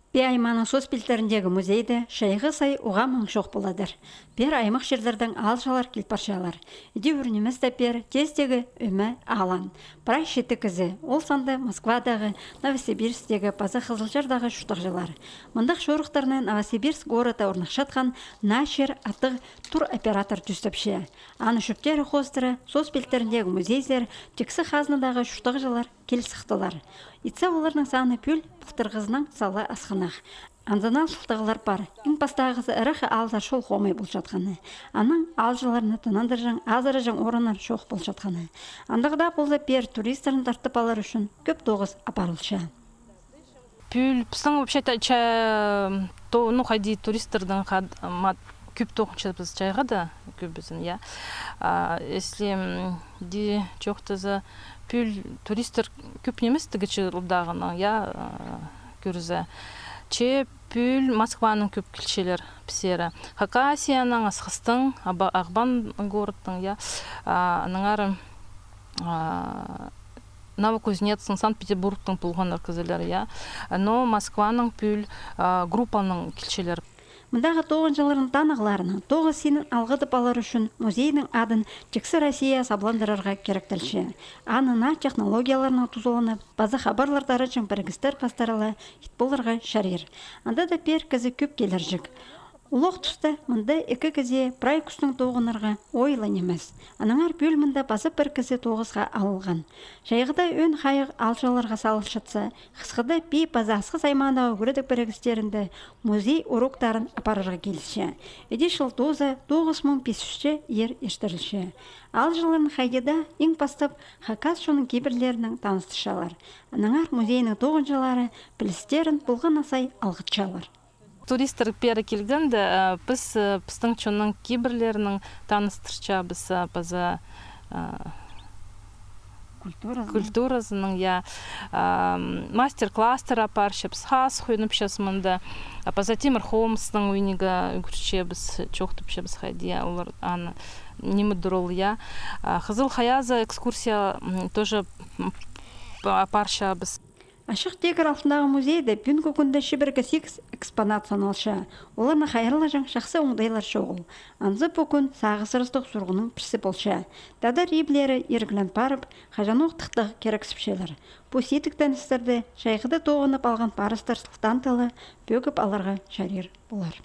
Бе айманың соспилтеріндегі музейді шайғы сай уға мың шоқ боладыр. Бер аймақ жерлердің алшалар келпаршалар. Иде үрінеміз бер тездегі өмі алан. Бірай шеті кізі, ол санды Москвадағы, Новосибирскдегі, Паза Қызылжардағы шұқтықжылар. Мұндақ шорықтарына Новосибирск горыда орнақшатқан Нашер атық тур оператор түстіпше. Аны шөптері қостыры соспилтеріндегі музейзер тексі қазынадағы шұқтықжылар келсіқтылар. Итса оларның саны пүл бұқтырғызының салы асқынақ. Анзанал шылтығылар бар. Ең бастағызы іріқі алзар шол қомай бұл жатқаны. Аның алжыларыны тынандыржың, азырыжың орынар шоқ бұл жатқаны. Андығда болза бер туристерін тартып алар үшін көп тоғыз апарылшы. Пүл, біздің вообще қайди туристердің көп тоғыншы біз жайға да көп біздің, я. Если де жоқтызы пүл туристер көп немес тігічі ұлдағының, я, көрізі. Че пүл Москваның көп келшелер пісері. Хакасияның, Асқыстың, Ағбан городтың, я, ныңары Новокузнецкің, Санкт-Петербургтың пұлғаныр кізілер, я. Но Москваның пүл группаның келшелер. Мұндағы 9 жылырын танығыларының 9 сенің алғыдып алар үшін музейінің адын Тексі Россия сабландырарға керектілші. Анына технологияларының тұзылыны базы хабарлардары үшін біргістер қастарылы хитболарға шарир. Анда да пер кізі көп келер жүк. Улық тұста мұнда екі кізе прай күстің тоғынырға ойлан емес. Аныңар бөл мұнда басып бір кізе тоғызға алылған. Жайғыда өн қайық алшаларға салышытса, қысқыда бей базасқы саймандағы көрідік бірігістерінде музей уроктарын апарырға келіші. Едешіл тоза 9500 ер ештірілші. Алжыларын қайдеда ең бастап Хакас шоның кейбірлерінің таныстышалар. Аныңар музейінің тоғынжылары білістерін бұлған асай алғытшалар. Туристер пері келгенде, біздің чонның кейбірлерінің таныстырча біз база культурасының, я, мастер-кластер апаршы, біз хас қойынып шасымында, база Темір Холмстың өйнегі үгірше біз чоқтыпшы біз қайды, олар аны немі дұрыл, я. Қызыл Хаяза экскурсия тоже апарша біз. Ашық тегір алтындағы музейді бүгінгі күнде шебіргі 8 экспонат саналшы. Оларны қайырлы жаң шақсы оңдайлар шоғыл. Анзы бүкін сағысырыстық сұрғының пірсі болшы. Дада риблері ергілен барып, қажануқ тұқтығы керексіпшелер. Бұл сетіктен істерді жайғыды тоғынып алған парыстар сұлтан тылы бөгіп аларға шарир болар.